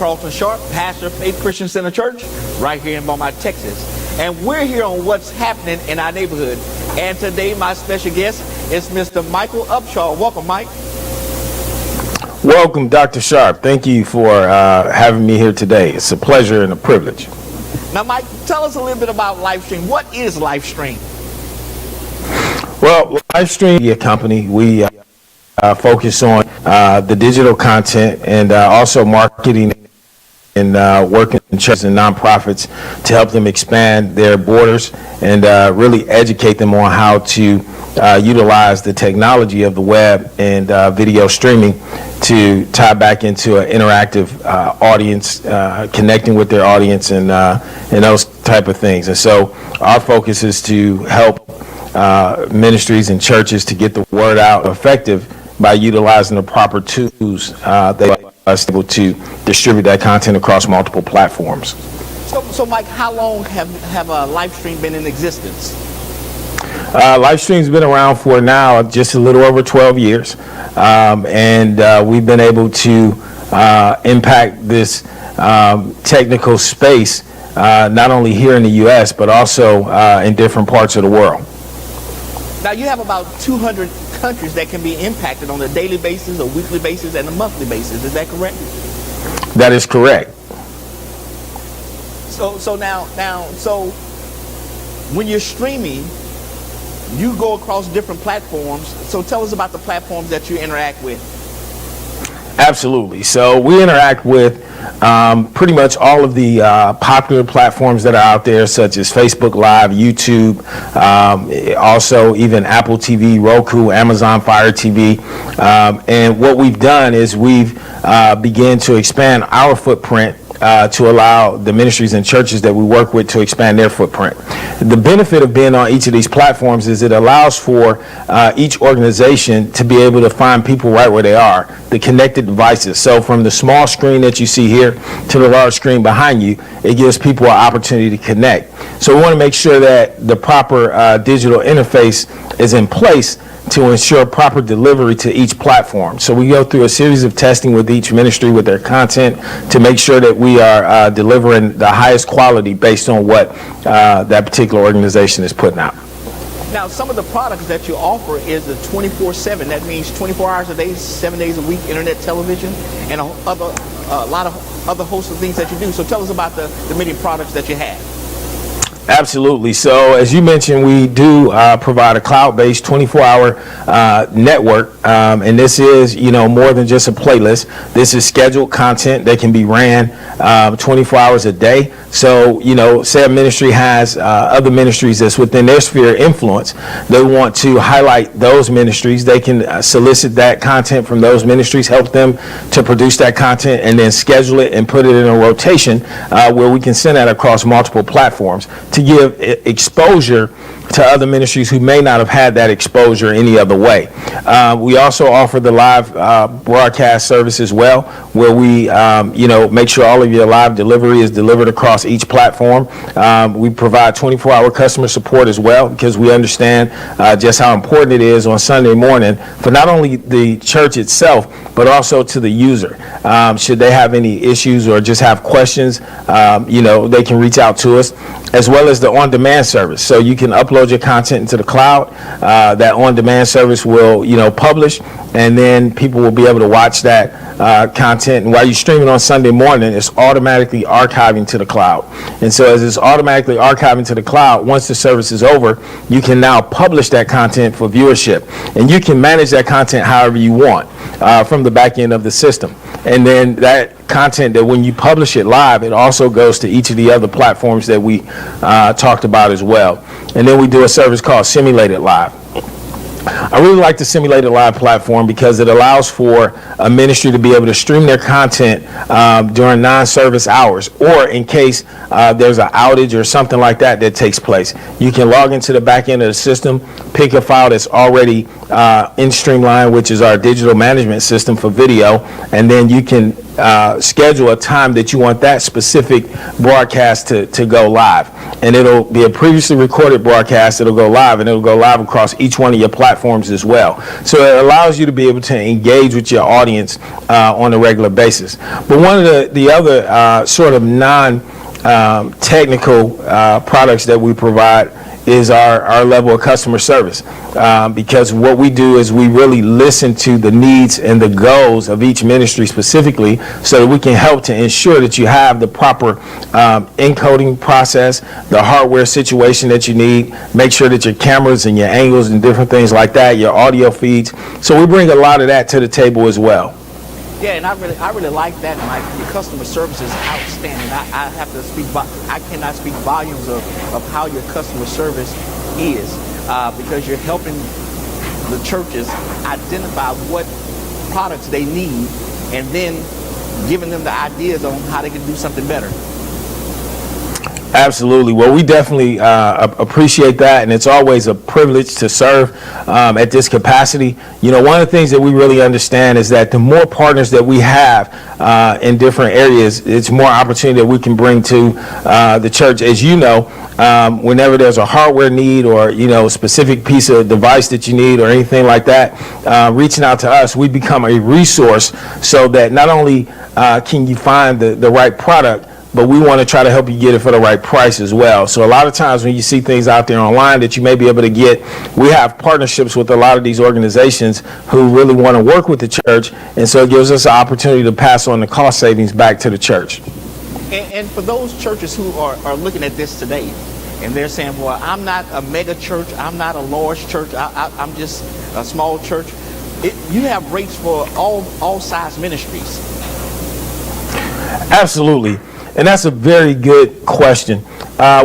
Carlton Sharp, pastor of Faith Christian Center Church, right here in Beaumont, Texas. And we're here on what's happening in our neighborhood. And today my special guest is Mr. Michael Upshaw. Welcome, Mike. Welcome, Dr. Sharp. Thank you for having me here today. It's a pleasure and a privilege. Now, Mike, tell us a little bit about Livestream. What is Livestream? Well, Livestream is a company. We focus on the digital content and also marketing and working in churches and nonprofits to help them expand their borders and really educate them on how to utilize the technology of the web and video streaming to tie back into an interactive audience, connecting with their audience and those type of things. And so our focus is to help ministries and churches to get the word out effective by utilizing the proper tools that us able to distribute that content across multiple platforms. So Mike, how long have Livestream been in existence? Livestream's been around for now just a little over 12 years, and we've been able to impact this technical space not only here in the U.S. but also in different parts of the world. Now you have about 200 countries that can be impacted on a daily basis, a weekly basis, and a monthly basis. Is that correct? That is correct. So now, when you're streaming, you go across different platforms. So tell us about the platforms that you interact with. Absolutely. So we interact with pretty much all of the popular platforms that are out there, such as Facebook Live, YouTube, also even Apple TV, Roku, Amazon Fire TV. And what we've done is we've began to expand our footprint to allow the ministries and churches that we work with to expand their footprint. The benefit of being on each of these platforms is it allows for each organization to be able to find people right where they are, the connected devices. So from the small screen that you see here to the large screen behind you, it gives people an opportunity to connect. So we want to make sure that the proper digital interface is in place to ensure proper delivery to each platform. So we go through a series of testing with each ministry with their content to make sure that we are delivering the highest quality based on what that particular organization is putting out. Now, some of the products that you offer is the 24/7. That means 24 hours a day, 7 days a week, internet, television, and a lot of other hosts of things that you do. So tell us about the many products that you have. Absolutely. So as you mentioned, we do provide a cloud-based 24-hour network, and this is, more than just a playlist. This is scheduled content that can be ran 24 hours a day. So, say a ministry has other ministries that's within their sphere of influence. They want to highlight those ministries. They can solicit that content from those ministries, help them to produce that content, and then schedule it and put it in a rotation where we can send that across multiple platforms to give exposure to other ministries who may not have had that exposure any other way. We also offer the live broadcast service as well, where we, make sure all of your live delivery is delivered across each platform. We provide 24-hour customer support as well, because we understand just how important it is on Sunday morning for not only the church itself, but also to the user. Should they have any issues or just have questions, they can reach out to us, as well as the on-demand service. So you can upload your content into the cloud. That on-demand service will, publish, and then people will be able to watch that content. And while you're streaming on Sunday morning, it's automatically archiving to the cloud. And so as it's automatically archiving to the cloud, once the service is over, you can now publish that content for viewership. And you can manage that content however you want from the back end of the system. And then that content, that when you publish it live, it also goes to each of the other platforms that we talked about as well. And then we do a service called Simulated Live. I really like the Simulated Live platform because it allows for a ministry to be able to stream their content during non-service hours, or in case there's an outage or something like that takes place. You can log into the back end of the system, pick a file that's already in Streamline, which is our digital management system for video, and then you can schedule a time that you want that specific broadcast to go live. And it'll be a previously recorded broadcast. It'll go live, and it'll go live across each one of your platforms as well. So it allows you to be able to engage with your audience on a regular basis. But one of the other sort of non-technical products that we provide is our level of customer service, because what we do is we really listen to the needs and the goals of each ministry specifically, so that we can help to ensure that you have the proper encoding process, the hardware situation that you need, make sure that your cameras and your angles and different things like that, your audio feeds. So we bring a lot of that to the table as well. Yeah, and I really like that, Mike. Your customer service is outstanding. I have to speak. I cannot speak volumes of how your customer service is, because you're helping the churches identify what products they need, and then giving them the ideas on how they can do something better. Absolutely. Well, we definitely appreciate that, and it's always a privilege to serve at this capacity. You know, one of the things that we really understand is that the more partners that we have in different areas, it's more opportunity that we can bring to the church. As you know, whenever there's a hardware need, or, you know, specific piece of device that you need or anything like that, reaching out to us, we become a resource, so that not only can you find the right product, but we want to try to help you get it for the right price as well. So a lot of times when you see things out there online that you may be able to get, we have partnerships with a lot of these organizations who really want to work with the church, and so it gives us an opportunity to pass on the cost savings back to the church. And for those churches who are looking at this today, and they're saying, well, I'm not a mega church, I'm not a large church, I'm just a small church. You have rates for all size ministries. Absolutely. And that's a very good question.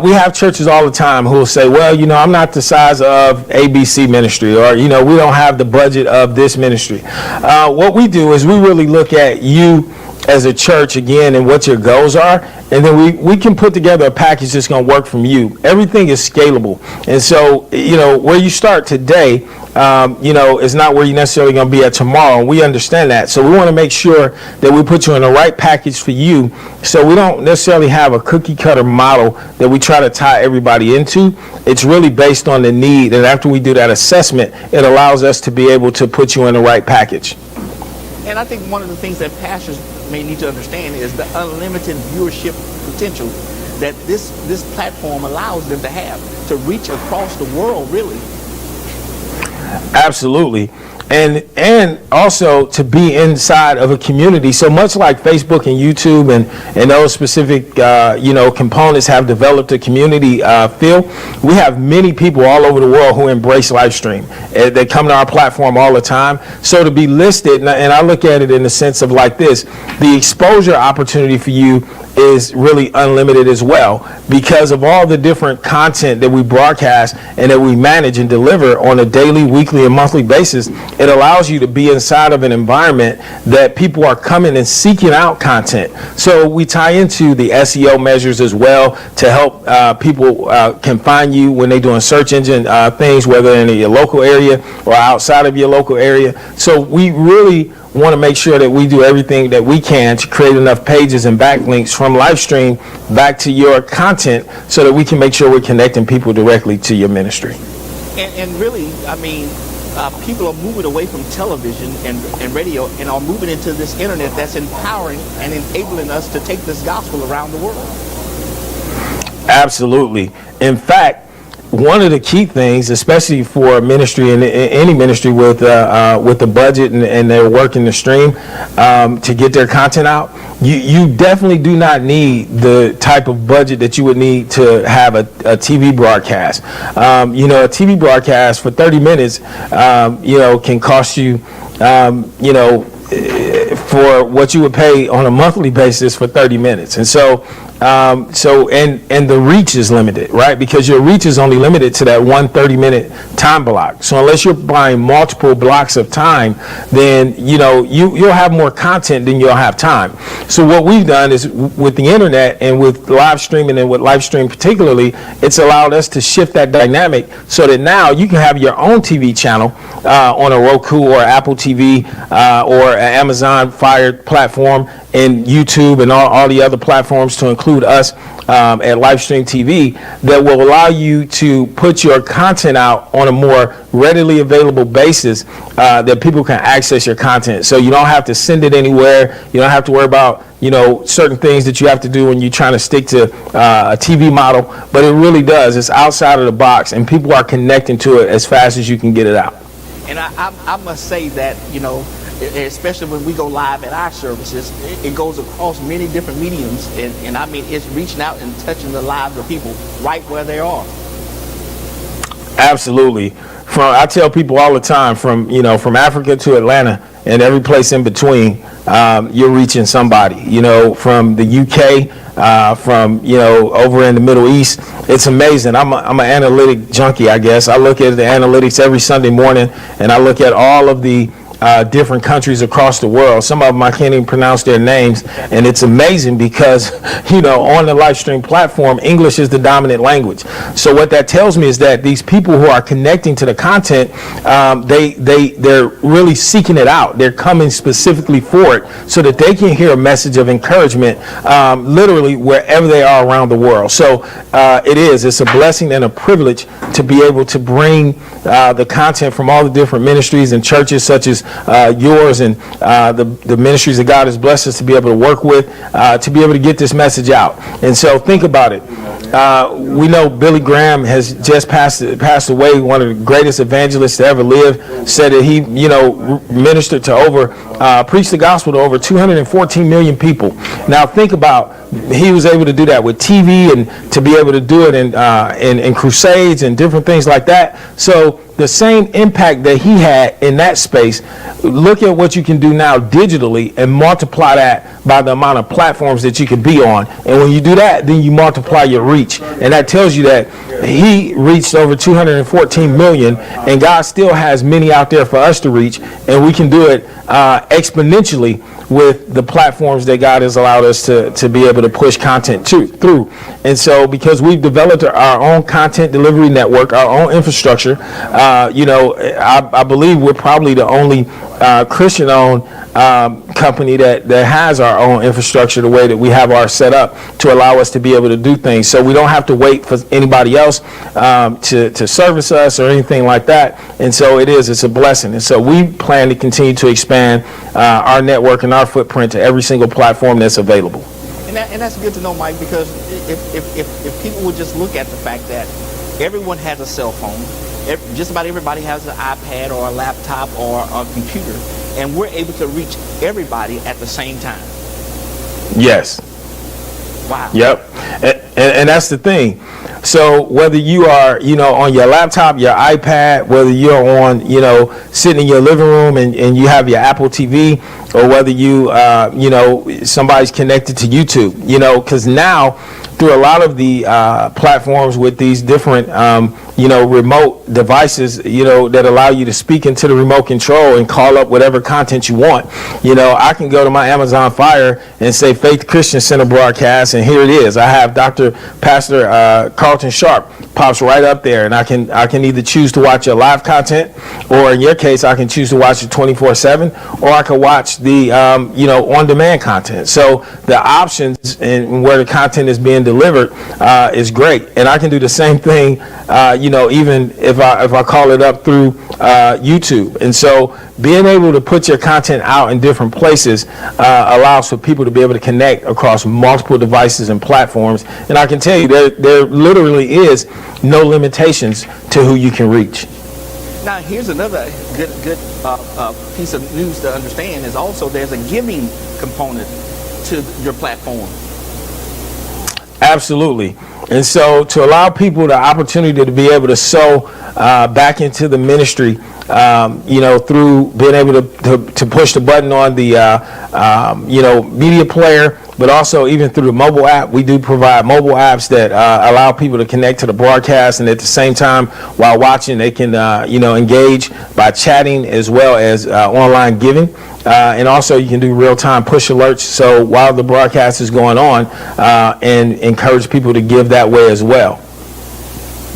We have churches all the time who will say, well, you know, I'm not the size of ABC ministry, or, you know, we don't have the budget of this ministry. What we do is we really look at you as a church again and what your goals are, and then we can put together a package that's going to work from you. Everything is scalable. And so, you know, where you start today, you know, is not where you're necessarily going to be at tomorrow. And we understand that. So we want to make sure that we put you in the right package for you. So we don't necessarily have a cookie cutter model that we try to tie everybody into. It's really based on the need. And after we do that assessment, it allows us to be able to put you in the right package. And I think one of the things that pastors may need to understand is the unlimited viewership potential that this platform allows them to have, to reach across the world, really. Absolutely. And also to be inside of a community. So much like Facebook and YouTube and those specific, you know, components have developed a community feel, we have many people all over the world who embrace Livestream. They come to our platform all the time. So to be listed, and I look at it in the sense of like this, the exposure opportunity for you is really unlimited as well, because of all the different content that we broadcast and that we manage and deliver on a daily, weekly, and monthly basis. It allows you to be inside of an environment that people are coming and seeking out content. So we tie into the SEO measures as well to help people can find you when they're doing search engine things, whether in your local area or outside of your local area. So we really want to make sure that we do everything that we can to create enough pages and backlinks from Livestream back to your content, so that we can make sure we're connecting people directly to your ministry. And really, I mean, people are moving away from television and radio and are moving into this internet that's empowering and enabling us to take this gospel around the world. Absolutely. In fact, one of the key things, especially for a ministry and any ministry with the budget and they're working the stream to get their content out, you definitely do not need the type of budget that you would need to have a TV broadcast. You know, a TV broadcast for 30 minutes, you know, can cost you, you know, for what you would pay on a monthly basis for 30 minutes. And so and the reach is limited, right? Because your reach is only limited to that 1 30-minute time block. So unless you're buying multiple blocks of time, then, you know, you'll have more content than you'll have time. So what we've done is, with the internet and with live streaming and with Livestream particularly, it's allowed us to shift that dynamic so that now you can have your own TV channel on a Roku or Apple TV or an Amazon Fire platform, in YouTube and all the other platforms, to include us at Livestream TV, that will allow you to put your content out on a more readily available basis, that people can access your content. So you don't have to send it anywhere. You don't have to worry about, certain things that you have to do when you're trying to stick to a TV model. But it really does. It's outside of the box, and people are connecting to it as fast as you can get it out. And I must say that, especially when we go live at our services, it goes across many different mediums, and I mean, it's reaching out and touching the lives of people right where they are. Absolutely. I tell people all the time, from Africa to Atlanta and every place in between, you're reaching somebody. From the UK, from over in the Middle East. It's amazing. I'm an analytic junkie, I guess. I look at the analytics every Sunday morning, and I look at all of the different countries across the world. Some of them I can't even pronounce their names, and it's amazing because on the Livestream platform, English is the dominant language. So what that tells me is that these people who are connecting to the content, they're really seeking it out. They're coming specifically for it so that they can hear a message of encouragement, literally wherever they are around the world. So it's a blessing and a privilege to be able to bring the content from all the different ministries and churches such as yours and the ministries that God has blessed us to be able to work with, to be able to get this message out. And so think about it. We know Billy Graham has just passed away, one of the greatest evangelists to ever live. Said that he, ministered to preached the gospel to over 214 million people. Now think about, he was able to do that with TV and to be able to do it in crusades and different things like that. So the same impact that he had in that space, look at what you can do now digitally and multiply that by the amount of platforms that you can be on. And when you do that, then you multiply your reach. And that tells you that he reached over 214 million, and God still has many out there for us to reach, and we can do it exponentially with the platforms that God has allowed us to be able to push content through. And so because we've developed our own content delivery network, our own infrastructure, I believe we're probably the only Christian-owned company that has our own infrastructure the way that we have ours set up to allow us to be able to do things. So we don't have to wait for anybody else to service us or anything like that. And so it's a blessing. And so we plan to continue to expand our network and our footprint to every single platform that's available. And that's good to know, Mike, because if people would just look at the fact that everyone has a cell phone, just about everybody has an iPad or a laptop or a computer, and we're able to reach everybody at the same time. Yes. Wow. Yep. And that's the thing. So whether you are, on your laptop, your iPad, whether you're on, sitting in your living room and you have your Apple TV, or whether somebody's connected to YouTube, because now through a lot of the platforms with these different, remote devices, that allow you to speak into the remote control and call up whatever content you want. I can go to my Amazon Fire and say Faith Christian Center broadcast, and here it is. I have Pastor Carlton Sharp pops right up there, and I can either choose to watch your live content, or in your case, I can choose to watch it 24/7, or I can watch the on-demand content. So the options and where the content is being delivered is great, and I can do the same thing. Even if I call it up through YouTube. And so being able to put your content out in different places allows for people to be able to connect across multiple devices and platforms. And I can tell you there literally is no limitations to who you can reach. Now, here's another good piece of news to understand is also there's a giving component to your platform. Absolutely. And so to allow people the opportunity to be able to sow back into the ministry, through being able to push the button on the, media player, but also even through the mobile app. We do provide mobile apps that allow people to connect to the broadcast, and at the same time, while watching, they can, engage by chatting as well as online giving. And also you can do real-time push alerts, so while the broadcast is going on, and encourage people to give that way as well.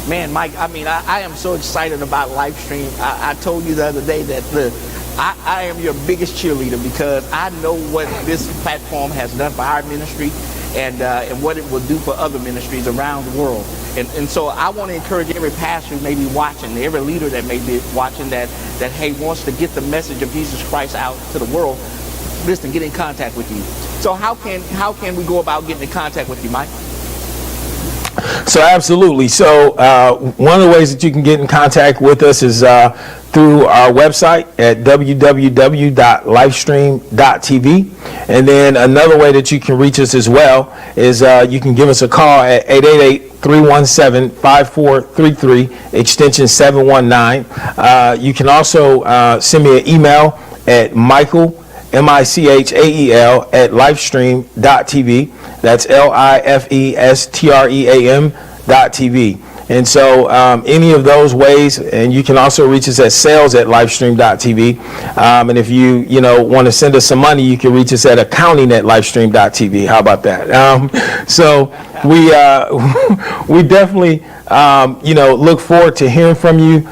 Man, Mike, I am so excited about Livestream. I told you the other day that I am your biggest cheerleader because I know what this platform has done for our ministry and what it will do for other ministries around the world. And so I want to encourage every pastor who may be watching, every leader that may be watching that hey, wants to get the message of Jesus Christ out to the world. Listen, get in contact with you. So how can we go about getting in contact with you, Mike? So absolutely. So one of the ways that you can get in contact with us is through our website at www.livestream.tv. And then another way that you can reach us as well is you can give us a call at 888-317-5433, extension 719. You can also send me an email at Michael, Michael, at livestream.tv. That's LIFESTREAM.tv. And so any of those ways, and you can also reach us at sales@livestream.tv. And if you want to send us some money, you can reach us at accounting@livestream.tv. How about that? So we definitely look forward to hearing from you.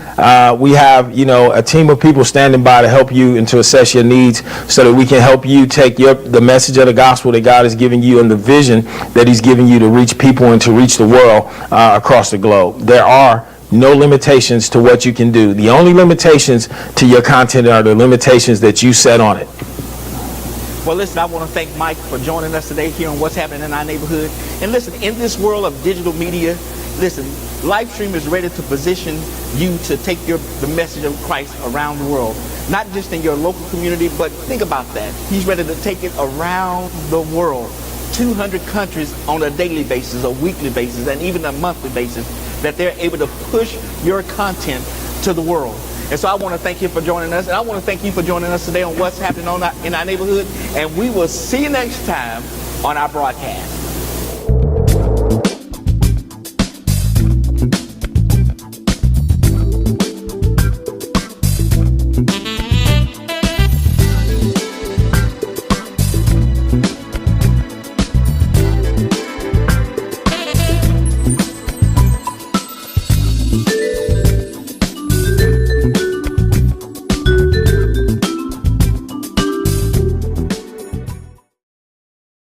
We have a team of people standing by to help you and to assess your needs so that we can help you take the message of the gospel that God has given you and the vision that He's given you to reach people and to reach the world across the globe. There are no limitations to what you can do. The only limitations to your content are the limitations that you set on it. Well, listen, I want to thank Mike for joining us today here on What's Happening in Our Neighborhood. And listen, in this world of digital media, listen, Livestream is ready to position you to take the message of Christ around the world. Not just in your local community, but think about that. He's ready to take it around the world. 200 countries on a daily basis, a weekly basis, and even a monthly basis, that they're able to push your content to the world. And so I want to thank you for joining us, and I want to thank you for joining us today on What's Happening in Our Neighborhood, and we will see you next time on our broadcast.